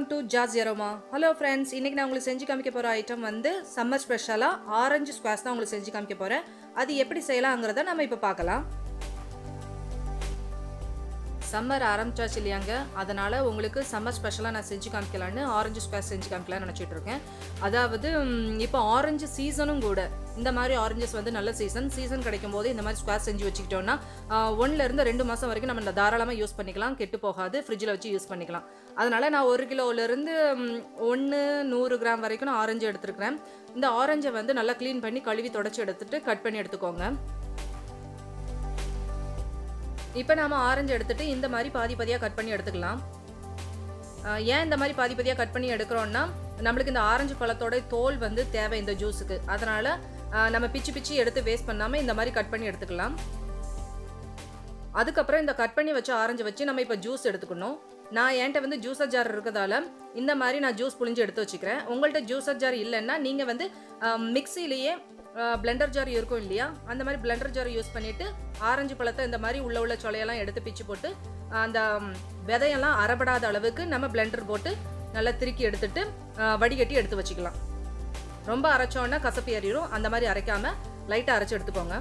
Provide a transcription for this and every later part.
to Jazzy Aroma. Hello friends, இன்னைக்கு நான் உங்களுக்கு செஞ்சு காமிக்க போற ஐட்டம் வந்து சம்மர் ஸ்பெஷலா ஆரஞ்சு ஸ்குவாஷ் தான் உங்களுக்கு செஞ்சு காமிக்க போறேன். அது எப்படி செய்யலாம்ங்கறத நாம இப்ப பார்க்கலாம். சம்மர் ஆரம்பிச்சாச்சு இல்லையாங்க, அதனால உங்களுக்கு சம்மர் ஸ்பெஷலாக நான் செஞ்சு காமிக்கலான்னு ஆரஞ்சு ஸ்குவாஷ் செஞ்சு காமிக்கலாம்னு நினச்சிட்டு இருக்கேன். அதாவது இப்போ ஆரஞ்சு சீசனும் கூட. இந்த மாதிரி ஆரஞ்சஸ் வந்து நல்ல சீசன் கிடைக்கும் போது இந்த மாதிரி ஸ்குவாஷ் செஞ்சு வச்சுக்கிட்டோம்னா 1லேருந்து 2 மாதம் வரைக்கும் நம்ம தாராளமாக யூஸ் பண்ணிக்கலாம், கெட்டு போகாது, ஃப்ரிட்ஜில் வச்சு யூஸ் பண்ணிக்கலாம். அதனால நான் 1 கிலோலேருந்து 100 கிராம் வரைக்கும் நான் ஆரஞ்சு எடுத்துருக்கிறேன். இந்த ஆரஞ்சை வந்து நல்லா க்ளீன் பண்ணி கழுவி தொடச்சி எடுத்துட்டு கட் பண்ணி எடுத்துக்கோங்க. இப்போ நாம ஆரஞ்சு எடுத்துட்டு இந்த மாதிரி பாதி பாதியாக கட் பண்ணி எடுத்துக்கலாம். ஏன் இந்த மாதிரி பாதி பாதியாக கட் பண்ணி எடுக்கிறோம்னா நம்மளுக்கு இந்த ஆரஞ்சு பழத்தோட தோல் வந்து தேவை இந்த ஜூஸுக்கு. அதனால நம்ம பிச்சு எடுத்து வேஸ்ட் பண்ணாமல் இந்த மாதிரி கட் பண்ணி எடுத்துக்கலாம். அதுக்கப்புறம் இந்த கட் பண்ணி வச்ச ஆரஞ்சு வச்சு நம்ம இப்போ ஜூஸ் எடுத்துக்கணும். நான் என்கிட்ட வந்து ஜூஸர் ஜார் இருக்கிறதால இந்த மாதிரி நான் ஜூஸ் புழிஞ்சு எடுத்து வச்சுக்கிறேன். உங்கள்கிட்ட ஜூஸர் ஜார் இல்லைன்னா நீங்கள் வந்து மிக்சிலேயே பிளெண்டர் ஜார் இருக்கும் இல்லையா, அந்த மாதிரி பிளெண்டர் ஜார் யூஸ் பண்ணிவிட்டு ஆரஞ்சு பழத்தை இந்த மாதிரி உள்ள சொலையெல்லாம் எடுத்து பிச்சு போட்டு அந்த விதையெல்லாம் அரைபடாத அளவுக்கு நம்ம பிளெண்டர் போட்டு நல்லா திருக்கி எடுத்துட்டு வடிகட்டி எடுத்து வச்சுக்கலாம். ரொம்ப அரைச்சோன்னா கசப்பு ஏறிடும், அந்த மாதிரி அரைக்காமல் லைட்டாக அரைச்சி எடுத்துக்கோங்க.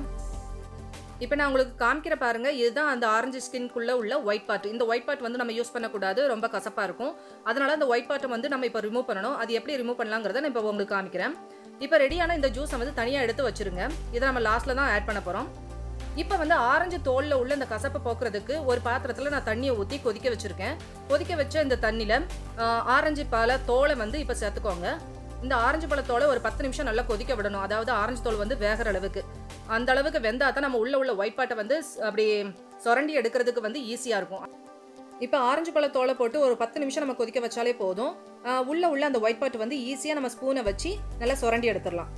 இப்போ நான் உங்களுக்கு காமிக்கிற பாருங்க, இதுதான் அந்த ஆரஞ்சு ஸ்கின்குள்ளே உள்ள ஒயிட் பார்ட். இந்த ஒயிட் பார்ட் வந்து நம்ம யூஸ் பண்ணக்கூடாது, ரொம்ப கசப்பாக இருக்கும். அதனால அந்த ஒயிட் பார்ட்டை வந்து நம்ம இப்போ ரிமூவ் பண்ணணும். அது எப்படி ரிமூவ் பண்ணலாங்கிறத நான் இப்போ உங்களுக்கு காமிக்கிறேன். இப்போ ரெடியான இந்த ஜூஸை வந்து தனியாக எடுத்து வச்சுருங்க. இதை நம்ம லாஸ்ட்டில் தான் ஆட் பண்ண போகிறோம். இப்போ வந்து ஆரஞ்சு தோலில் உள்ள இந்த கசப்பை போக்குறதுக்கு ஒரு பாத்திரத்தில் நான் தண்ணியை ஊற்றி கொதிக்க வச்சுருக்கேன். கொதிக்க வச்ச இந்த தண்ணியில் ஆரஞ்சு பழ தோலை வந்து இப்போ சேர்த்துக்கோங்க. இந்த ஆரஞ்சு பழத்தோலை ஒரு 10 நிமிஷம் நல்லா கொதிக்க விடணும். அதாவது ஆரஞ்சு தோல் வந்து வேகிற அளவுக்கு, அந்த அளவுக்கு வெந்தா தான் நம்ம உள்ள ஒயிட் பார்ட்டை வந்து அப்படி சுரண்டி எடுக்கிறதுக்கு வந்து ஈஸியாக இருக்கும். இப்போ ஆரஞ்சு பழ தோலை போட்டு ஒரு 10 நிமிஷம் நம்ம கொதிக்க வச்சாலே போதும். உள்ள அந்த ஒயிட் பார்ட் வந்து ஈஸியாக நம்ம ஸ்பூனை வச்சு நல்லா சுரண்டி எடுத்துடலாம்.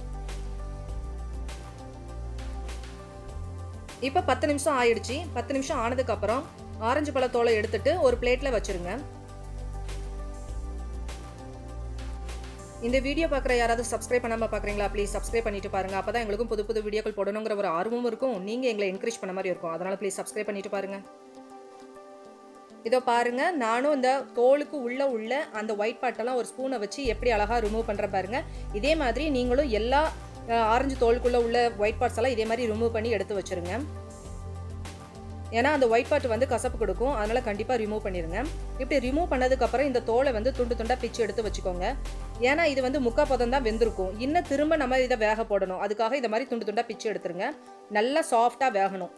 இப்போ 10 நிமிஷம் ஆயிடுச்சு. 10 நிமிஷம் ஆனதுக்கப்புறம் ஆரஞ்சு பழ தோலை எடுத்துட்டு ஒரு பிளேட்டில் வச்சுருங்க. இந்த வீடியோ பார்க்குற யாராவது சப்ஸ்கிரைப் பண்ணாமல் பார்க்குறீங்களா? ப்ளீஸ் சப்ஸ்கிரைப் பண்ணிட்டு பாருங்கள். அப்போ தான் எங்களுக்கும் புது வீடியோக்கள் போடணுங்கிற ஒரு ஆர்வமும் இருக்கும், நீங்கள் எங்களை என்கரேஜ் பண்ண மாதிரி இருக்கும். அதனால் ப்ளீஸ் சப்ஸ்கிரைப் பண்ணிட்டு பாருங்கள். இதோ பாருங்க, நானும் இந்த தோலுக்கு உள்ள அந்த ஒயிட் பார்ட்டெல்லாம் ஒரு ஸ்பூனை வச்சு எப்படி அழகாக ரிமூவ் பண்ணுற பாருங்க. இதே மாதிரி நீங்களும் எல்லா ஆரஞ்சு தோலுக்குள்ளே உள்ள ஒயிட் பார்ட்ஸ் எல்லாம் இதே மாதிரி ரிமூவ் பண்ணி எடுத்து வச்சுருங்க. ஏன்னா அந்த ஒயிட் பார்ட் வந்து கசப்பு கொடுக்கும், அதனால கண்டிப்பாக ரிமூவ் பண்ணிடுங்க. இப்படி ரிமூவ் பண்ணதுக்கப்புறம் இந்த தோலை வந்து துண்டாக பிச்சு எடுத்து வச்சுக்கோங்க. ஏன்னா இது வந்து முக்கால் பதம் தான் வெந்திருக்கும், இன்னும் திரும்ப நம்ம இதை வேக போடணும். அதுக்காக இந்த மாதிரி துண்டாக பிச்சு எடுத்துருங்க. நல்லா சாஃப்டாக வேகணும்.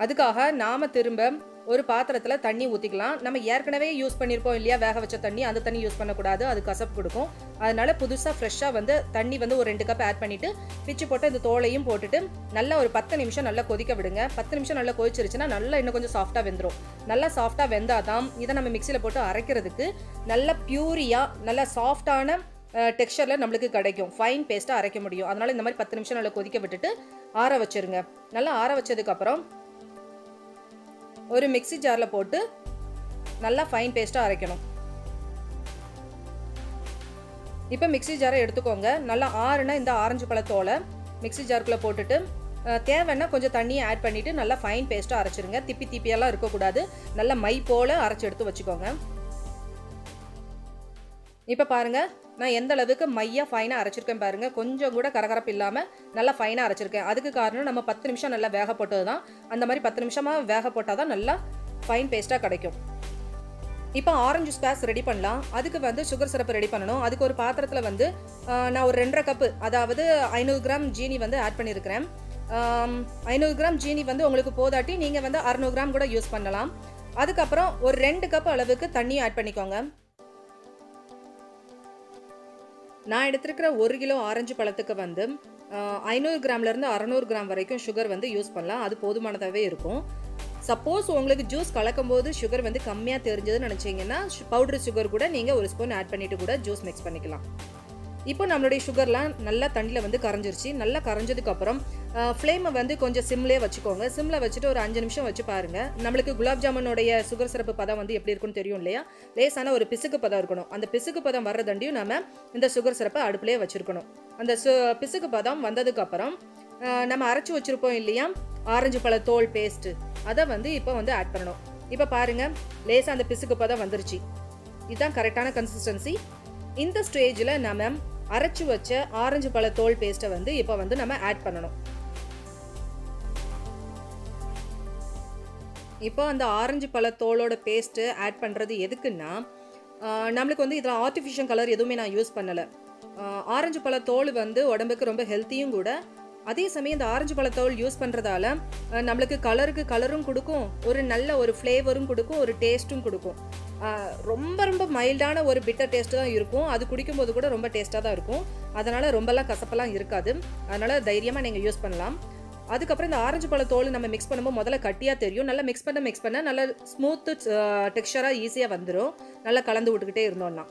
அதுக்காக நாம திரும்ப ஒரு பாத்திரத்தில் தண்ணி ஊற்றிக்கலாம். நம்ம ஏற்கனவே யூஸ் பண்ணியிருப்போம் இல்லையா வேக வச்ச தண்ணி, அந்த தண்ணி யூஸ் பண்ணக்கூடாது, அது கசப்பு கொடுக்கும். அதனால புதுசாக ஃப்ரெஷ்ஷாக வந்து தண்ணி வந்து ஒரு 2 கப் ஆட் பண்ணிவிட்டு பிச்சு போட்டு இந்த தோலையும் போட்டுட்டு நல்லா ஒரு 10 நிமிஷம் நல்லா கொதிக்க விடுங்க. 10 நிமிஷம் நல்லா கொதிச்சிருச்சுன்னா நல்லா இன்னும் கொஞ்சம் சாஃப்டாக வெந்துடும். நல்லா சாஃப்டாக வெந்தாதான் இதை நம்ம மிக்சியில் போட்டு அரைக்கிறதுக்கு நல்ல பியூரியாக நல்ல சாஃப்டான டெக்ஸ்சரில் நம்மளுக்கு கிடைக்கும், ஃபைன் பேஸ்ட்டாக அரைக்க முடியும். அதனால் இந்த மாதிரி 10 நிமிஷம் நல்லா கொதிக்க விட்டுட்டு ஆற வச்சுருங்க. நல்லா ஆற வச்சதுக்கப்புறம் ஒரு மிக்ஸி ஜாரில் போட்டு நல்லா ஃபைன் பேஸ்ட்டாக அரைக்கணும். இப்போ மிக்ஸி ஜாரை எடுத்துக்கோங்க. நல்லா ஆறுனா இந்த ஆரஞ்சு பழத்தோலை மிக்ஸி ஜாருக்குள்ளே போட்டுட்டு தேவைன்னா கொஞ்சம் தண்ணியை ஆட் பண்ணிவிட்டு நல்லா ஃபைன் பேஸ்ட்டாக அரைச்சிருங்க. திப்பியெல்லாம் இருக்கக்கூடாது, நல்லா மை போல் அரைச்சி எடுத்து வச்சுக்கோங்க. இப்போ பாருங்கள், நான் எந்த அளவுக்கு மையாக ஃபைனாக அரைச்சிருக்கேன் பாருங்கள். கொஞ்சம் கூட கரகரப்பு இல்லாமல் நல்லா ஃபைனாக அரைச்சிருக்கேன். அதுக்கு காரணம் நம்ம 10 நிமிஷம் நல்லா வேக போட்டது தான். அந்த மாதிரி 10 நிமிஷமாக வேக போட்டால் தான் நல்லா ஃபைன் பேஸ்ட்டாக கிடைக்கும். இப்போ ஆரஞ்சு ஸ்குவாஷ் ரெடி பண்ணலாம். அதுக்கு வந்து சுகர் சிரப்பு ரெடி பண்ணணும். அதுக்கு ஒரு பாத்திரத்தில் வந்து நான் ஒரு 2.5 கப்பு, அதாவது 500 கிராம் ஜீனி வந்து ஆட் பண்ணியிருக்கிறேன். 500 கிராம் ஜீனி வந்து உங்களுக்கு போதாட்டி நீங்கள் வந்து 600 கிராம் கூட யூஸ் பண்ணலாம். அதுக்கப்புறம் ஒரு 2 கப் அளவுக்கு தண்ணி ஆட் பண்ணிக்கோங்க. நான் எடுத்துருக்கிற 1 கிலோ ஆரஞ்சு பழத்துக்கு வந்து 500 கிராம்லேருந்து 600 கிராம் வரைக்கும் சுகர் வந்து யூஸ் பண்ணலாம். அது போதுமானதாகவே இருக்கும். சப்போஸ் உங்களுக்கு ஜூஸ் கலக்கும் போது சுகர் வந்து கம்மியாக தெரிஞ்சதுன்னு நினச்சிங்கன்னா பவுடர் சுகர் கூட நீங்கள் ஒரு ஸ்பூன் ஆட் பண்ணிவிட்டு கூட ஜூஸ் மிக்ஸ் பண்ணிக்கலாம். இப்போ நம்மளுடைய சுகர்லாம் நல்லா தண்ணியில் வந்து கரைஞ்சிருச்சு. நல்லா கரைஞ்சதுக்கப்புறம் ஃப்ளேமை வந்து கொஞ்சம் சிம்லேயே வச்சுக்கோங்க. சிம்மில் வச்சுட்டு ஒரு 5 நிமிஷம் வச்சு பாருங்கள். நம்மளுக்கு குலாப் ஜாமுனுடைய சுகர் சிரப்பு பதம் வந்து எப்படி இருக்குன்னு தெரியும் இல்லையா, லேசான ஒரு பிசுக்கு பதம் இருக்கணும். அந்த பிசுக்கு பதம் வர்றதண்டியும் நம்ம இந்த சுகர் சிரப்பை அடுப்புலேயே வச்சுருக்கணும். அந்த பிசுக்கு பதம் வந்ததுக்கப்புறம் நம்ம அரைச்சி வச்சுருப்போம் இல்லையா ஆரஞ்சு பழ தோல் பேஸ்ட்டு, அதை வந்து இப்போ வந்து ஆட் பண்ணணும். இப்போ பாருங்க லேசா அந்த பிசுக்கு பதம் வந்துருச்சு. இதுதான் கரெக்டான கன்சிஸ்டன்சி. இந்த ஸ்டேஜில் நம்ம அரைச்சி வச்ச ஆரஞ்சு பழ தோல் பேஸ்ட்டை வந்து இப்போ வந்து நம்ம ஆட் பண்ணணும். இப்போ அந்த ஆரஞ்சு பழ தோலோட பேஸ்ட்டு ஆட் பண்ணுறது எதுக்குன்னா, நம்மளுக்கு வந்து இதில் ஆர்டிஃபிஷியல் கலர் எதுவுமே நான் யூஸ் பண்ணலை. ஆரஞ்சு பழ தோல் வந்து உடம்புக்கு ரொம்ப ஹெல்த்தியும் கூட. அதே சமயம் இந்த ஆரஞ்சு பழ தோல் யூஸ் பண்ணுறதால நம்மளுக்கு கலரும் கொடுக்கும், ஒரு நல்ல ஒரு ஃப்ளேவரும் கொடுக்கும், ஒரு டேஸ்ட்டும் கொடுக்கும். ரொம்ப ரொம்ப மைல்டான ஒரு பிட்டர் டேஸ்ட்டு தான் இருக்கும். அது குடிக்கும்போது கூட ரொம்ப டேஸ்ட்டாக தான் இருக்கும். அதனால் ரொம்பலாம் கசப்பெல்லாம் இருக்காது. அதனால் தைரியமாக நீங்கள் யூஸ் பண்ணலாம். அதுக்கப்புறம் இந்த ஆரஞ்சு பழ தோல் நம்ம மிக்ஸ் பண்ணும்போது முதல்ல கட்டியாக தெரியும். நல்லா மிக்ஸ் பண்ண நல்லா ஸ்மூத்து டெக்ஸ்சராக ஈஸியாக வந்துடும். நல்லா கலந்து விட்டுக்கிட்டே இருந்தோம்னா.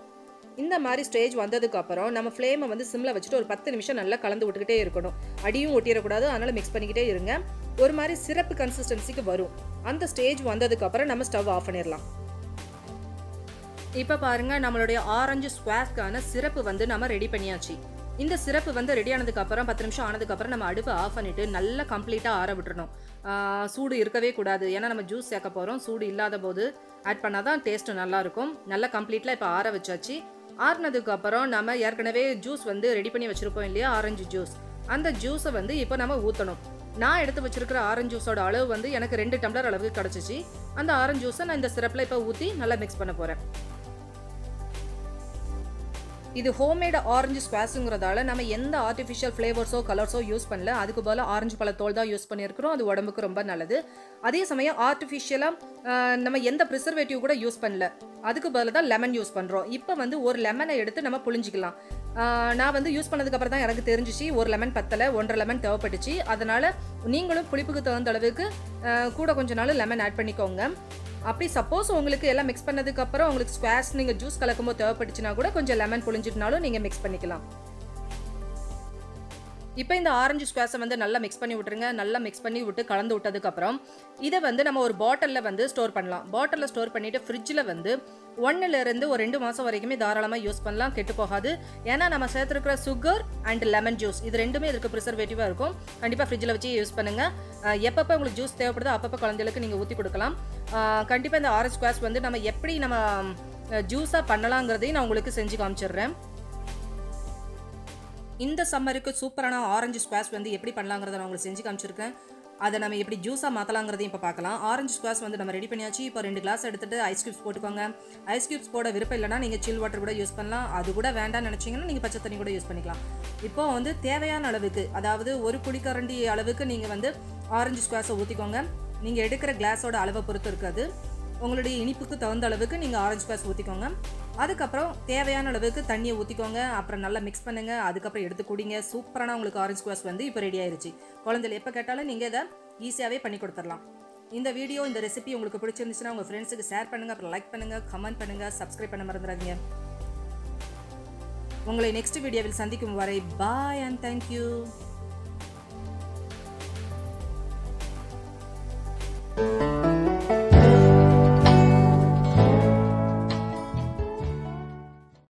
இந்த மாதிரி ஸ்டேஜ் வந்ததுக்கப்புறம் நம்ம ஃப்ளேமை வந்து சிம்மில் வச்சுட்டு ஒரு 10 நிமிஷம் நல்லா கலந்து விட்டுக்கிட்டே இருக்கணும். அடியும் ஒட்டிடக்கூடாது. அதனால் மிக்ஸ் பண்ணிக்கிட்டே இருங்க. ஒரு மாதிரி சிரப்பு கன்சிஸ்டன்சிக்கு வரும். அந்த ஸ்டேஜ் வந்ததுக்கப்புறம் நம்ம ஸ்டவ் ஆஃப் பண்ணிடலாம். இப்போ பாருங்கள் நம்மளுடைய ஆரஞ்சு ஸ்குவாஷ்க்கான சிரப்பு வந்து நம்ம ரெடி பண்ணியாச்சு. இந்த சிரப்பு வந்து ரெடி ஆனதுக்கப்புறம் 10 நிமிஷம் ஆனதுக்கப்புறம் நம்ம அடுப்பை ஆஃப் பண்ணிவிட்டு நல்லா கம்ப்ளீட்டாக ஆற விட்டுறணும். சூடு இருக்கவே கூடாது. ஏன்னா நம்ம ஜூஸ் சேர்க்க போகிறோம். சூடு இல்லாத போது ஆட் பண்ணால் தான் டேஸ்ட்டு நல்லாயிருக்கும். நல்லா கம்ப்ளீட்டாக இப்போ ஆற வச்சாச்சு. ஆறுனதுக்கப்புறம் நம்ம ஏற்கனவே ஜூஸ் வந்து ரெடி பண்ணி வச்சுருப்போம் இல்லையா, ஆரஞ்சு ஜூஸ். அந்த ஜூஸை வந்து இப்போ நம்ம ஊற்றணும். நான் எடுத்து வச்சிருக்கிற ஆரஞ்சு ஜூஸோட அளவு வந்து எனக்கு 2 டம்ளர் அளவுக்கு கிடச்சிச்சு. அந்த ஆரஞ்சு ஜூஸை நான் இந்த சிரப்பில் இப்போ ஊற்றி நல்லா மிக்ஸ் பண்ண போகிறேன். இது ஹோம்மேட் ஆரஞ்சு ஸ்குவாஷுங்கிறதால நம்ம எந்த ஆர்டிஃபிஷியல் ஃப்ளேவர்ஸோ கலர்ஸோ யூஸ் பண்ணல. அதுக்கு பதிலாக ஆரஞ்சு பழ தோல் தான் யூஸ் பண்ணியிருக்கிறோம். அது உடம்புக்கு ரொம்ப நல்லது. அதே சமயம் ஆர்டிஃபிஷியலாக நம்ம எந்த ப்ரிசர்வேட்டிவ் கூட யூஸ் பண்ணல. அதுக்கு பதிலாக தான் லெமன் யூஸ் பண்ணுறோம். இப்போ வந்து ஒரு லெமனை எடுத்து நம்ம புழிஞ்சிக்கலாம். நான் வந்து யூஸ் பண்ணதுக்கப்புறம் தான் எனக்கு தெரிஞ்சிச்சு ஒரு லெமன் பத்தலை, 1.5 லெமன் தேவைப்பட்டுச்சு. அதனால் நீங்களும் புளிப்புக்கு தகுந்த அளவுக்கு கூட கொஞ்ச நாள் லெமன் ஆட் பண்ணிக்கோங்க. அப்படி சப்போஸ் உங்களுக்கு எல்லாம் மிக்ஸ் பண்ணதுக்கப்புறம் உங்களுக்கு ஸ்குவாஷ் நீங்கள் ஜூஸ் கலக்கும்போது தேவைப்பட்டுச்சுன்னா கூட கொஞ்சம் லெமன் புழிஞ்சிட்டுனாலும் நீங்கள் மிக்ஸ் பண்ணிக்கலாம். இப்போ இந்த ஆரஞ்சு ஸ்குவாஷை வந்து நல்லா மிக்ஸ் பண்ணி விட்டுருங்க. நல்லா மிக்ஸ் பண்ணி விட்டு கலந்து விட்டதுக்கப்புறம் இதை வந்து நம்ம ஒரு பாட்டிலில் வந்து ஸ்டோர் பண்ணலாம். பாட்டிலில் ஸ்டோர் பண்ணிவிட்டு ஃப்ரிட்ஜில் வந்து 1 ஒரு 2 மாதம் வரைக்குமே தாராளமாக யூஸ் பண்ணலாம். கெட்டு போகாது. ஏன்னா நம்ம சேர்த்துருக்கிற சுகர் அண்ட் லெமன் ஜூஸ் இது ரெண்டுமே இதுக்கு ப்ரிசர்வேட்டிவாக இருக்கும். கண்டிப்பாக ஃப்ரிட்ஜில் வச்சு யூஸ் பண்ணுங்கள். எப்பப்போ உங்களுக்கு ஜூஸ் தேவைப்படுதோ அப்பப்போ குழந்தைகளுக்கு நீங்கள் ஊற்றி கொடுக்கலாம். கண்டிப்பாக இந்த ஆரஞ்சு ஸ்குவாஷ் வந்து நம்ம எப்படி நம்ம ஜூஸாக பண்ணலாங்கிறதையும் நான் உங்களுக்கு செஞ்சு காமிச்சிடுறேன். இந்த சம்மருக்கு சூப்பரான ஆரஞ்சு ஸ்குவாஷ் வந்து எப்படி பண்ணலாங்கிறத நான் உங்களுக்கு செஞ்சு காமிச்சிருக்கேன். அதை நம்ம எப்படி ஜூஸாக மாற்றலாங்கிறதையும் இப்போ பார்க்கலாம். ஆரஞ்சு ஸ்குவாஷ் வந்து நம்ம ரெடி பண்ணியாச்சு. இப்போ 2 கிளாஸ் எடுத்துகிட்டு ஐஸ் கியூப்ஸ் போட்டுக்கோங்க. ஐஸ் கியூப்ஸ் போட விருப்பம் இல்லைனா நீங்கள் சில் வாட்டர் கூட யூஸ் பண்ணலாம். அது கூட வேண்டாம்னு நினச்சிங்கன்னா நீங்கள் பச்சை தண்ணி கூட யூஸ் பண்ணிக்கலாம். இப்போ வந்து தேவையான அளவுக்கு, அதாவது ஒரு குடிக்கரண்டி அளவுக்கு நீங்கள் வந்து ஆரஞ்சு ஸ்குவாஷை ஊற்றிக்கோங்க. நீங்கள் எடுக்கிற கிளாஸோட அளவை பொறுத்து இருக்காது. உங்களுடைய இனிப்புக்கு தகுந்த அளவுக்கு நீங்கள் ஆரஞ்சு ஸ்குவாஷ் ஊற்றிக்கோங்க. அதுக்கப்புறம் தேவையான அளவுக்கு தண்ணியை ஊற்றிக்கோங்க. அப்புறம் நல்லா மிக்ஸ் பண்ணுங்கள். அதுக்கப்புறம் எடுத்து குடிங்க. சூப்பரான உங்களுக்கு ஆரஞ்சு ஸ்குவாஷ் வந்து இப்போ ரெடி ஆயிடுச்சு. குழந்தைகள் எப்போ கேட்டாலும் நீங்கள் இதை ஈஸியாகவே பண்ணி கொடுத்துடலாம். இந்த வீடியோ, இந்த ரெசிபி உங்களுக்கு பிடிச்சிருந்துச்சுன்னா உங்கள் ஃப்ரெண்ட்ஸுக்கு ஷேர் பண்ணுங்கள். அப்புறம் லைக் பண்ணுங்கள், கமெண்ட் பண்ணுங்கள், சப்ஸ்கிரைப் பண்ண மறந்துடாதீங்க. உங்களை நெக்ஸ்ட் வீடியோவில் சந்திக்கும் வரை பாய் அண்ட் தேங்க்யூ.